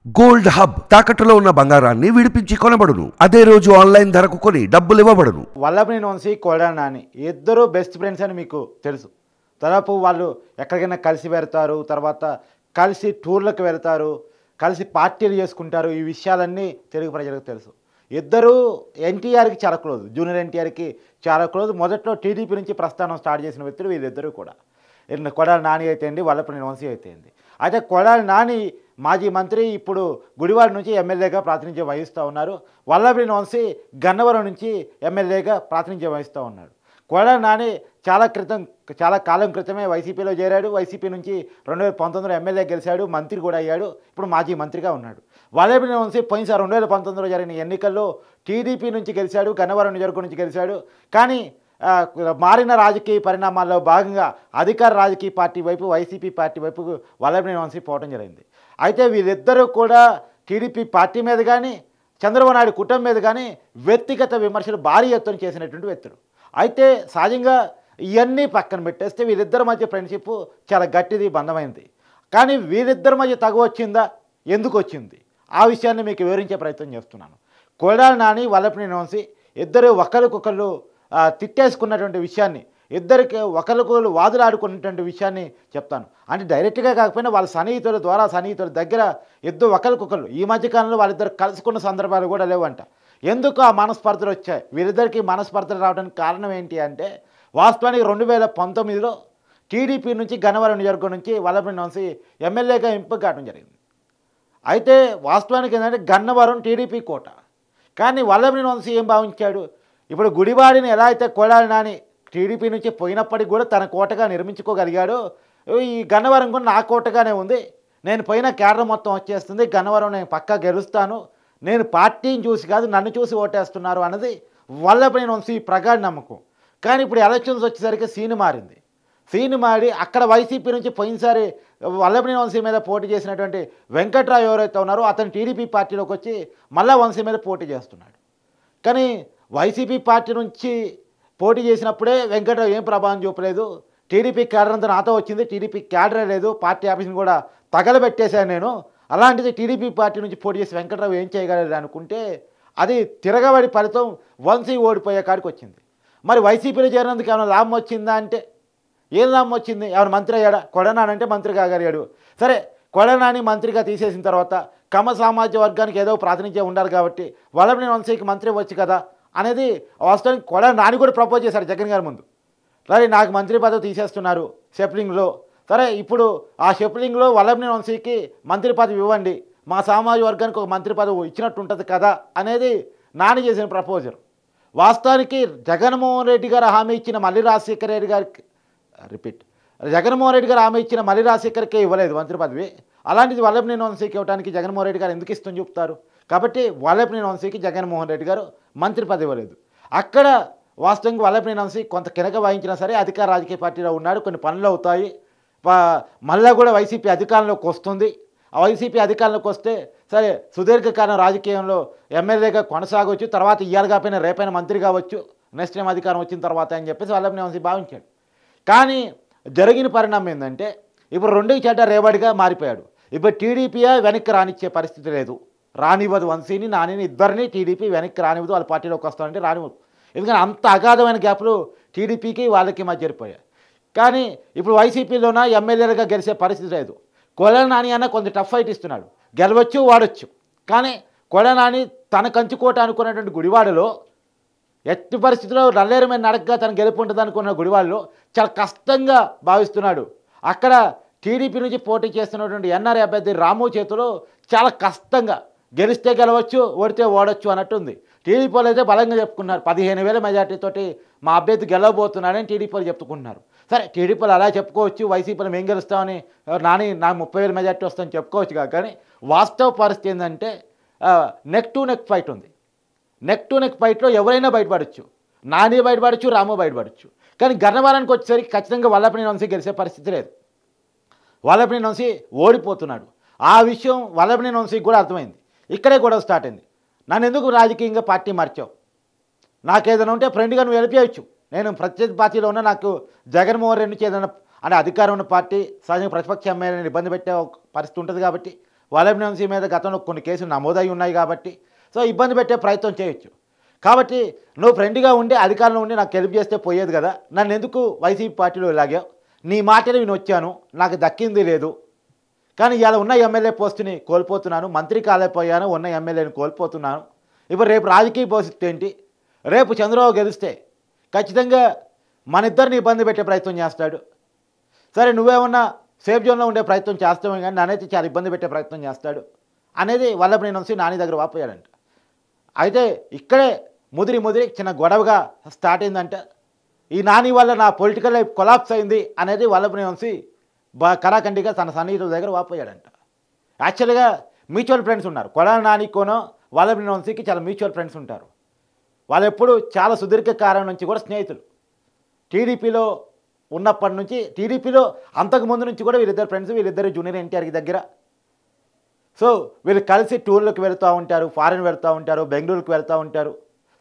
Gold hub తాకట్టులో ఉన్న బంగారాన్ని విడిపించి కొనబడును. అదే రోజు ఆన్లైన్ ధరకు కొని డబ్బులు ఇవ్వబడును. వల్లభనేని వంశీ కొడాలి నాని ఇద్దరు బెస్ట్ ఫ్రెండ్స్ అని మీకు తెలుసు. దాదాపు వాళ్ళు ఎక్కడికైనా కలిసి వెళ్తారు, తర్వాత కలిసి టూర్లకు వెళ్తారు, కలిసి పార్టీలు చేసుకుంటారు. ఈ విషయాలన్నీ తెలుగు ప్రజలకు తెలుసు. ఇద్దరు ఎన్టీఆర్కి చాలా క్లోజ్, జూనియర్ ఎన్టీఆర్కి చాలా క్లోజ్. మొదట్లో టీడీపీ నుంచి ప్రస్థానం స్టార్ట్ చేసిన వ్యక్తులు వీళ్ళిద్దరూ కూడా. కొడాలి నాని అయితేంది, వల్లభనేని వంశీ అయితేంది. అయితే కొడాలి నాని మాజీ మంత్రి, ఇప్పుడు గుడివాడ నుంచి ఎమ్మెల్యేగా ప్రాతినిధ్యం వహిస్తూ ఉన్నారు. వల్లభనేని వంశీ గన్నవరం నుంచి ఎమ్మెల్యేగా ప్రాతినిధ్యం వహిస్తూ ఉన్నాడు. కొడాలి నాని చాలా కాలం క్రితమే వైసీపీలో చేరాడు. వైసీపీ నుంచి 2019లో ఎమ్మెల్యే గెలిచాడు, మంత్రి కూడా అయ్యాడు. ఇప్పుడు మాజీ మంత్రిగా ఉన్నాడు. వల్లభనేని వంశీ పోయినసారి 2019లో జరిగిన ఎన్నికల్లో టీడీపీ నుంచి గెలిచాడు, గన్నవరం నియోజకవర్గం నుంచి గెలిచాడు. కానీ మారిన రాజకీయ పరిణామాల్లో భాగంగా అధికార రాజకీయ పార్టీ వైపు, వైసీపీ పార్టీ వైపు వల్లభనేని వంశీ పోవడం జరిగింది. అయితే వీళ్ళిద్దరూ కూడా టీడీపీ పార్టీ మీద కానీ, చంద్రబాబు నాయుడు కుటుంబం మీద కానీ వ్యక్తిగత విమర్శలు భారీ ఎత్తున చేసినటువంటి వ్యక్తులు. అయితే సహజంగా ఇవన్నీ పక్కన పెట్టేస్తే వీళ్ళిద్దరి మధ్య ఫ్రెండ్షిప్ చాలా గట్టిది, బంధమైంది. కానీ వీళ్ళిద్దరి మధ్య తగు వచ్చిందా, ఎందుకు వచ్చింది, ఆ విషయాన్ని మీకు వివరించే ప్రయత్నం చేస్తున్నాను. కొడాలి నాని, వల్లభనేని వంశీ ఇద్దరు ఒకరికొకరు తిట్టేసుకున్నటువంటి విషయాన్ని, ఇద్దరికి ఒకరికొకరు వాదులాడుకున్నటువంటి విషయాన్ని చెప్తాను. అంటే డైరెక్ట్గా కాకపోయినా వాళ్ళ సన్నిహితుల ద్వారా, సన్నిహితుల దగ్గర ఇద్దరు ఒకరికొకరు ఈ మధ్యకాలంలో వాళ్ళిద్దరు కలుసుకున్న సందర్భాలు కూడా లేవంట. ఎందుకు ఆ మనస్పర్ధలు వచ్చాయి, వీరిద్దరికి మనస్పర్ధలు రావడానికి కారణం ఏంటి అంటే, వాస్తవానికి 2019లో టీడీపీ నుంచి గన్నవరం నియోజకవర్గం నుంచి వల్లభనేని వంశీ ఎమ్మెల్యేగా ఎంపిక కావడం జరిగింది. అయితే వాస్తవానికి ఏంటంటే గన్నవరం టీడీపీ కోట. కానీ వల్లభనేని వంశీ ఏం భావించాడు, ఇప్పుడు గుడివాడిని ఎలా అయితే కొడాలి నాని టీడీపీ నుంచి పోయినప్పటికీ కూడా తన కోటగా నిర్మించుకోగలిగాడు, ఈ గన్నవరం కూడా నా కోటగానే ఉంది, నేను పోయిన కేడర్ మొత్తం వచ్చేస్తుంది, గన్నవరం నేను పక్కా గెలుస్తాను, నేను పార్టీని చూసి కాదు నన్ను చూసి ఓటేస్తున్నారు అన్నది వల్లభనేని వంశీ ప్రగాఢ నమ్మకం. కానీ ఇప్పుడు ఎలక్షన్స్ వచ్చేసరికి సీను మారింది. సీను మారి అక్కడ వైసీపీ నుంచి పోయినసారి వల్లభనేని వంశీ మీద పోటీ చేసినటువంటి వెంకట్రావు ఎవరైతే ఉన్నారో అతను టీడీపీ పార్టీలోకి వచ్చి మళ్ళా వంశీ మీద పోటీ చేస్తున్నాడు. కానీ వైసీపీ పార్టీ నుంచి పోటీ చేసినప్పుడే వెంకట్రావు ఏం ప్రభావం చూపలేదు, టీడీపీ క్యాడర్ అంతా నాతో వచ్చింది, టీడీపీ క్యాడరే లేదు, పార్టీ ఆఫీస్ని కూడా తగలబెట్టేశాను నేను, అలాంటిది టీడీపీ పార్టీ నుంచి పోటీ చేసి వెంకట్రావు ఏం చేయగలరు అనుకుంటే అది తిరగబడి ఫలితం వంశీ ఓడిపోయే కాడికి వచ్చింది. మరి వైసీపీలో చేరినందుకు ఏమైనా లాభం వచ్చిందా అంటే ఏం లాభం వచ్చింది, ఏమైనా మంత్రి అయ్యాడా, కొడనానంటే మంత్రి కాగలిగాడు. సరే, కొడనాని మంత్రిగా తీసేసిన తర్వాత కమ్మ సామాజిక వర్గానికి ఏదో ప్రాతినిధ్యం ఉండాలి కాబట్టి వల్లభనేని వంశీకి మంత్రి వచ్చు కదా అనేది వాస్తవానికి కొడాలి నాని కూడా ప్రపోజ్ చేశారు జగన్ గారి ముందు. సరే, నాకు మంత్రి పదవి తీసేస్తున్నారు షెఫ్లింగ్లో, సరే ఇప్పుడు ఆ షెఫ్లింగ్లో వల్లభనేని వంశీకి మంత్రి పదవి ఇవ్వండి, మా సామాజిక వర్గానికి ఒక మంత్రి పదవి ఇచ్చినట్టు ఉంటుంది కదా అనేది నాని చేసిన ప్రపోజల్. వాస్తవానికి జగన్మోహన్ రెడ్డి గారు హామీ ఇచ్చిన మల్లి రాజశేఖర రెడ్డి గారికి జగన్మోహన్ రెడ్డి గారు హామీ ఇచ్చిన మల్లి రాజశేఖర్కే ఇవ్వలేదు మంత్రి పదవి. అలాంటిది వల్లభనేని వంశీకి ఇవ్వడానికి జగన్మోహన్ రెడ్డి గారు ఎందుకు ఇష్టం చూపుతారు. కాబట్టి వల్లభనేని వంశీకి జగన్మోహన్ రెడ్డి గారు మంత్రి పదవి ఇవ్వలేదు. అక్కడ వాస్తవంగా వల్లభనేని వంశీ కొంత కినక వాయించినా సరే అధికార రాజకీయ పార్టీలో ఉన్నాడు, కొన్ని పనులు అవుతాయి, మళ్ళీ కూడా వైసీపీ అధికారంలోకి వస్తుంది. ఆ వైసీపీ అధికారంలోకి వస్తే సరే సుదీర్ఘకాలం రాజకీయంలో ఎమ్మెల్యేగా కొనసాగవచ్చు, తర్వాత ఇయ్యాలి కాకపోయినా రేపైనా మంత్రి కావచ్చు నెక్స్ట్ టైం అధికారం వచ్చిన తర్వాత అని చెప్పేసి వల్లభనేని వంశీ భావించాడు. కానీ జరిగిన పరిణామం ఏంటంటే ఇప్పుడు రెండుకి చెడ్డ రేవడిగా మారిపోయాడు. ఇప్పుడు టీడీపీయే వెనక్కి రానిచ్చే పరిస్థితి లేదు, రానివ్వదు వంశీని నానిని ఇద్దరిని టీడీపీ వెనక్కి రానివ్వదు, వాళ్ళ పార్టీలోకి వస్తారంటే రానివ్వదు. ఎందుకంటే అంత అగాధమైన గ్యాప్లు టీడీపీకి వాళ్ళకి మధ్య జరిపోయాయి. కానీ ఇప్పుడు వైసీపీలోన ఎమ్మెల్యేలుగా గెలిచే పరిస్థితి లేదు. కొడాలి నాని అన్న కొంత టఫ్ ఫైట్ ఇస్తున్నాడు, గెలవచ్చు వాడచ్చు. కానీ కొడాలి నాని తన కంచుకోట అనుకున్నటువంటి గుడివాడలో ఎట్టి పరిస్థితిలో నల్లేరు మీద నడకగా తను గెలుపు ఉంటుంది అనుకున్న గుడివాడలో చాలా కష్టంగా భావిస్తున్నాడు. అక్కడ టీడీపీ నుంచి పోటీ చేస్తున్నటువంటి ఎన్ఆర్ఐ అభ్యర్థి రాము చేతిలో చాలా కష్టంగా గెలిస్తే గెలవచ్చు, ఓడితే ఓడొచ్చు అన్నట్టుంది. టీడీపీలో అయితే బలంగా చెప్పుకున్నారు, 15,000 మెజార్టీతోటి మా అభ్యర్థి గెలవబోతున్నాడని టీడీపీలు చెప్పుకుంటున్నారు. సరే, టీడీపీలు అలా చెప్పుకోవచ్చు, వైసీపీలో మేము గెలుస్తామని నాని నాకు 30,000 మెజార్టీ వస్తుందని చెప్పుకోవచ్చు. కానీ వాస్తవ పరిస్థితి ఏంటంటే నెక్ టు నెక్ ఫైట్ ఉంది. నెక్ టు నెక్ ఫైట్లో ఎవరైనా బయటపడవచ్చు, నాని బయటపడచ్చు, రాము బయటపడచ్చు. కానీ గన్నవరానికి వచ్చేసరికి ఖచ్చితంగా వల్లభనేని వంశీ గెలిచే పరిస్థితి లేదు, వల్లభనేని వంశీ ఓడిపోతున్నాడు. ఆ విషయం వల్లభనేని వంశీకి కూడా అర్థమైంది. ఇక్కడే గొడవ స్టార్ట్ అయింది. నన్ను ఎందుకు రాజకీయంగా పార్టీ మార్చావు, నాకేదైనా ఉంటే ఫ్రెండ్గా నువ్వు వెళ్ళిపోయచ్చు, నేను ప్రత్యర్థి పార్టీలో ఉన్నా, నాకు జగన్మోహన్ రెడ్డి నుంచి ఏదైనా అంటే అధికారం ఉన్న పార్టీ సహజంగా ప్రతిపక్ష ఎమ్మెల్యేని ఇబ్బంది పెట్టే పరిస్థితి ఉంటుంది కాబట్టి వల్లభనేని వంశీ మీద గతంలో కొన్ని కేసులు నమోదై ఉన్నాయి కాబట్టి సో ఇబ్బంది పెట్టే ప్రయత్నం చేయొచ్చు. కాబట్టి నువ్వు ఫ్రెండ్గా ఉండి అధికారంలో ఉండి నాకు హెల్ప్ చేస్తే పోయేది కదా, నన్ను ఎందుకు వైసీపీ పార్టీలో లాగావు? నీ మాటలు విని వచ్చాను, నాకు దక్కింది లేదు, కానీ ఇవాళ ఉన్న ఎమ్మెల్యే పోస్టుని కోల్పోతున్నాను, మంత్రి కాలేకపోయాను, ఉన్న ఎమ్మెల్యేని కోల్పోతున్నాను. ఇప్పుడు రేపు రాజకీయ భవిష్యత్తు ఏంటి? రేపు చంద్రబాబు గెలిస్తే ఖచ్చితంగా మన ఇద్దరిని ఇబ్బంది పెట్టే ప్రయత్నం చేస్తాడు. సరే నువ్వేమన్నా సేఫ్ జోన్లో ఉండే ప్రయత్నం చేస్తామే కానీ నన్నైతే చాలా ఇబ్బంది పెట్టే ప్రయత్నం చేస్తాడు అనేది వల్లభనేని వంశీ నాని దగ్గర వాపోయాడంట. అయితే ఇక్కడే ముదిరి చిన్న గొడవగా స్టార్ట్ అయిందంట. ఈ నాని వల్ల నా పొలిటికల్ లైఫ్ కొలాప్స్ అయింది అనేది వల్లభనేని వంశీ కరాఖండిగా తన సన్నిహితుల దగ్గర వాపోయాడంట. యాక్చువల్గా మ్యూచువల్ ఫ్రెండ్స్ ఉన్నారు. కొడాలి నానికోనో వల్లభనేని వంశీకి చాలా మ్యూచువల్ ఫ్రెండ్స్ ఉంటారు. వాళ్ళు ఎప్పుడు చాలా సుదీర్ఘ కాలం నుంచి కూడా స్నేహితులు. టీడీపీలో ఉన్నప్పటి నుంచి, టీడీపీలో అంతకుముందు నుంచి కూడా వీళ్ళిద్దరు ఫ్రెండ్స్, వీళ్ళిద్దరు జూనియర్ ఎన్టీఆర్కి దగ్గర. సో వీళ్ళు కలిసి టూర్లకు వెళ్తూ ఉంటారు, ఫారిన్ వెళ్తూ ఉంటారు, బెంగళూరుకి వెళ్తూ ఉంటారు.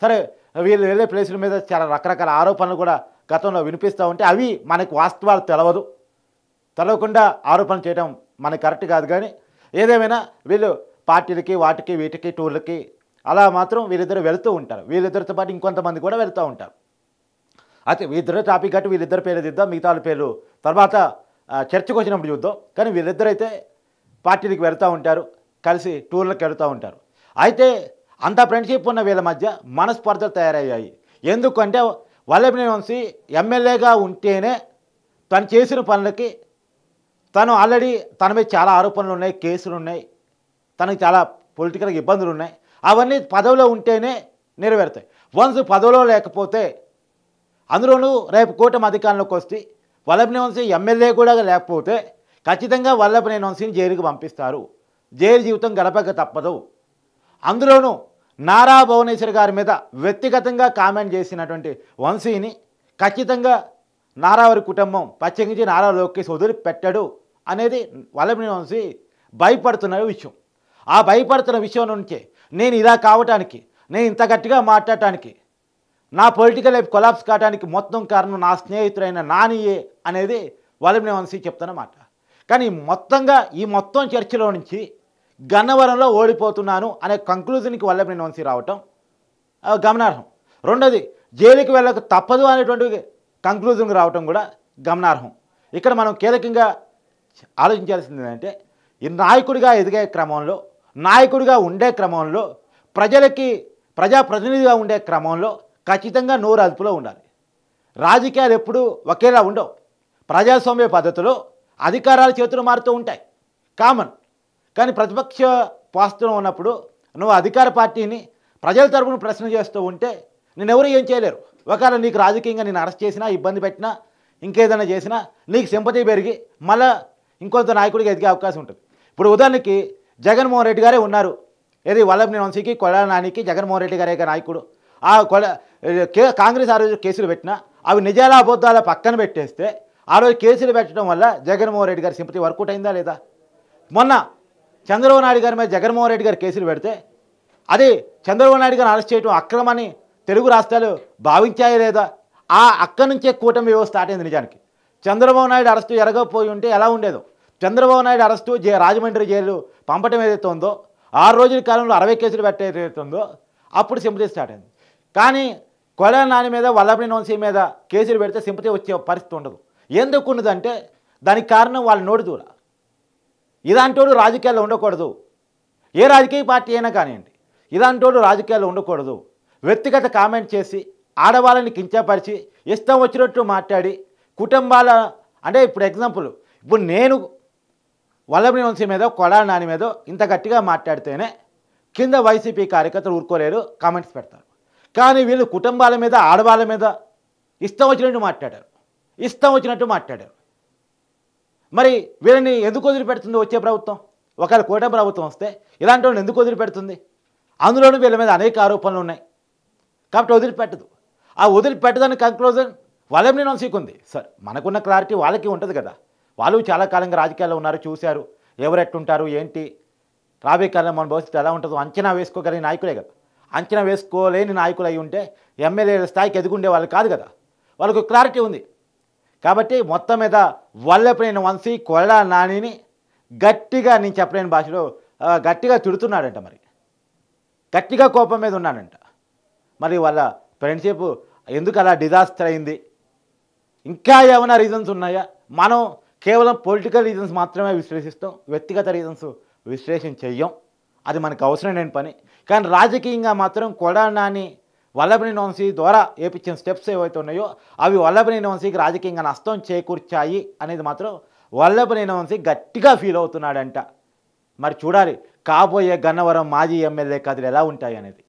సరే వీళ్ళు వెళ్ళే ప్లేసుల మీద చాలా రకరకాల ఆరోపణలు కూడా గతంలో వినిపిస్తూ ఉంటే అవి మనకు వాస్తవాలు తెలవకుండా ఆరోపణలు చేయడం మనకు కరెక్ట్ కాదు. కానీ ఏదేమైనా వీళ్ళు పార్టీలకి వాటికి వీటికి టూర్లకి అలా మాత్రం వీళ్ళిద్దరు వెళ్తూ ఉంటారు. వీళ్ళిద్దరితో పాటు ఇంకొంతమంది కూడా వెళ్తూ ఉంటారు. అయితే వీళ్ళిద్దరు టాపిక్ కట్టి వీళ్ళిద్దరు పేరు దిద్దాం, మిగతా వాళ్ళ పేర్లు తర్వాత చర్చకు వచ్చినప్పుడు చూద్దాం. కానీ వీళ్ళిద్దరైతే పార్టీలకు వెళ్తూ ఉంటారు, కలిసి టూర్లకు వెళ్తూ ఉంటారు. అయితే అంత ఫ్రెండ్షిప్ ఉన్న వీళ్ళ మధ్య మనస్పర్ధలు తయారయ్యాయి. ఎందుకంటే వల్లభనేని వంశీ ఎమ్మెల్యేగా ఉంటేనే తను చేసిన పనులకి తను ఆల్రెడీ తన మీద చాలా ఆరోపణలు ఉన్నాయి, కేసులు ఉన్నాయి, తనకి చాలా పొలిటికల్గా ఇబ్బందులు ఉన్నాయి. అవన్నీ పదవిలో ఉంటేనే నెరవేరుతాయి. వన్స్ పదవిలో లేకపోతే, అందులోనూ రేపు కూటమి అధికారంలోకి వస్తే వల్లభనేని వంశీ ఎమ్మెల్యే కూడా లేకపోతే ఖచ్చితంగా వల్లభనేని వంశీని జైలుకి పంపిస్తారు. జైలు జీవితం గడపక తప్పదు. అందులోనూ నారా భువనేశ్వర్ గారి మీద వ్యక్తిగతంగా కామెంట్ చేసినటువంటి వంశీని ఖచ్చితంగా నారావారి కుటుంబం ప్రత్యేకించి నారా లోకేష్ వదిలిపెట్టాడు అనేది వల్లభనేని వంశీ భయపడుతున్న విషయం. ఆ భయపడుతున్న విషయం నుంచే నేను ఇలా కావటానికి, నేను ఇంత గట్టిగా మాట్లాడటానికి, నా పొలిటికల్ లైఫ్ కొలాప్స్ కావడానికి మొత్తం కారణం నా స్నేహితుడైన నానియే అనేది వల్లభనేని వంశీ చెప్తున్నమాట. కానీ మొత్తంగా ఈ మొత్తం చర్చలో నుంచి గన్నవరంలో ఓడిపోతున్నాను అనే కంక్లూజన్కి వల్లభనేని వంశీ రావటం గమనార్హం. రెండోది జైలుకి వెళ్ళక తప్పదు అనేటువంటి కంక్లూజన్కి రావటం కూడా గమనార్హం. ఇక్కడ మనం కీలకంగా ఆలోచించాల్సింది ఏంటంటే, ఈ నాయకుడిగా ఎదిగే క్రమంలో, నాయకుడిగా ఉండే క్రమంలో, ప్రజాప్రతినిధిగా ఉండే క్రమంలో ఖచ్చితంగా నోరు అదుపులో ఉండాలి. రాజకీయాలు ఎప్పుడూ ఒకేలా ఉండవు. ప్రజాస్వామ్య పద్ధతిలో అధికారాల చేతులు మారుతూ ఉంటాయి, కామన్. కానీ ప్రతిపక్ష పాస్తులో ఉన్నప్పుడు నువ్వు అధికార పార్టీని ప్రజల తరపున ప్రశ్న చేస్తూ ఉంటే నేనెవరు ఏం చేయలేరు. ఒకవేళ నీకు రాజకీయంగా నేను అరెస్ట్ చేసినా, ఇబ్బంది పెట్టినా, ఇంకేదైనా చేసినా నీకు సింపతి పెరిగి మళ్ళా ఇంకొంత నాయకుడికి ఎదిగే అవకాశం ఉంటుంది. ఇప్పుడు ఉదాహరణకి జగన్మోహన్ రెడ్డి గారే ఉన్నారు. ఏది వల్లభనేని వంశీకి, కొడాలి నానికి జగన్మోహన్ రెడ్డి గారే నాయకుడు. ఆ కాంగ్రెస్ ఆ రోజు కేసులు పెట్టినా అవి నిజాల అబద్ధాల పక్కన పెట్టేస్తే ఆ రోజు కేసులు పెట్టడం వల్ల జగన్మోహన్ రెడ్డి గారి సింపతి వర్కౌట్ అయిందా లేదా? మొన్న చంద్రబాబు నాయుడు గారి మీద జగన్మోహన్ రెడ్డి గారు కేసులు పెడితే అది చంద్రబాబు నాయుడు గారిని అరెస్ట్ చేయడం అక్రమని తెలుగు రాష్ట్రాలు భావించాయా లేదా? ఆ అక్కడి నుంచే కూటమి వ్యవస్థ స్టార్ట్ అయింది. నిజానికి చంద్రబాబు నాయుడు అరెస్టు జరగకపోయి ఉంటే ఎలా ఉండేదో. చంద్రబాబు నాయుడు అరెస్టు రాజమండ్రి జైలు పంపటం ఏదైతే ఉందో, 6 రోజుల కాలంలో 60 కేసులు పెట్టేదైతే ఉందో అప్పుడు సింపతి స్టార్ట్ అయింది. కానీ కొడాలి నాని మీద, వల్లభనేని వంశీ మీద కేసులు పెడితే సింపతి వచ్చే పరిస్థితి ఉండదు. ఎందుకు ఉన్నదంటే దానికి కారణం వాళ్ళ నోటి దూర. ఇలాంటోడు రాజకీయాల్లో ఉండకూడదు. ఏ రాజకీయ పార్టీ అయినా కానివ్వండి, ఇలాంటోడు రాజకీయాల్లో ఉండకూడదు. వ్యక్తిగత కామెంట్ చేసి ఆడవాళ్ళని కించపరిచి ఇష్టం వచ్చినట్టు మాట్లాడి కుటుంబాల, అంటే ఇప్పుడు ఎగ్జాంపుల్, ఇప్పుడు నేను వల్లభనేని వంశీ మీద, కొడాలి నాని మీద ఇంత గట్టిగా మాట్లాడితేనే కింద వైసీపీ కార్యకర్తలు ఊరుకోలేరు, కామెంట్స్ పెడతారు. కానీ వీళ్ళు కుటుంబాల మీద, ఆడవాళ్ళ మీద ఇష్టం వచ్చినట్టు మాట్లాడారు. మరి వీళ్ళని ఎందుకు వదిలిపెడుతుంది వచ్చే ప్రభుత్వం? ఒకవేళ కూటమి ప్రభుత్వం వస్తే ఇలాంటి వాళ్ళని ఎందుకు వదిలిపెడుతుంది? అందులోనూ వీళ్ళ మీద అనేక ఆరోపణలు ఉన్నాయి కాబట్టి వదిలిపెట్టదు. ఆ వదిలిపెట్టదని కంక్లూజన్ వల్లభనేని వంశీకి ఉంది. సరే, మనకున్న క్లారిటీ వాళ్ళకి ఉంటుంది కదా. వాళ్ళు చాలా కాలంగా రాజకీయాల్లో ఉన్నారు, చూశారు ఎవరు ఎట్టుంటారు ఏంటి, రాబోయే కాలంలో మన భవిష్యత్తు ఎలా ఉంటుందో అంచనా వేసుకోగలిగిన నాయకులే కదా. అంచనా వేసుకోలేని నాయకులు అయి ఉంటే ఎమ్మెల్యేల స్థాయికి ఎదుగుండే వాళ్ళు కాదు కదా. వాళ్ళకు క్లారిటీ ఉంది. కాబట్టి మొత్తం మీద వల్లభనేని వంశీ, కొడాలి నానిని గట్టిగా నేను చెప్పలేని భాషలో గట్టిగా తిడుతున్నాడంట. మరి గట్టిగా కోపం మీద ఉన్నాడంట. మరి వాళ్ళ ఫ్రెండ్షిప్ ఎందుకు అలా డిజాస్టర్ అయింది? ఇంకా ఏమైనా రీజన్స్ ఉన్నాయా? మనం కేవలం పొలిటికల్ రీజన్స్ మాత్రమే విశ్లేషిస్తాం, వ్యక్తిగత రీజన్స్ విశ్లేషణ చెయ్యం. అది మనకు అవసరం లేని పని. కానీ రాజకీయంగా మాత్రం కొడాలి నాని వల్లభనేని వంశీ ద్వారా ఏపించిన స్టెప్స్ ఏవైతే ఉన్నాయో అవి వల్లభనేని వంశీకి రాజకీయంగా నష్టం చేకూర్చాయి అనేది మాత్రం వల్లభనేని వంశీ గట్టిగా ఫీల్ అవుతున్నాడంట. మరి చూడాలి కాబోయే గన్నవరం మాజీ ఎమ్మెల్యే కథలు ఎలా ఉంటాయి అనేది.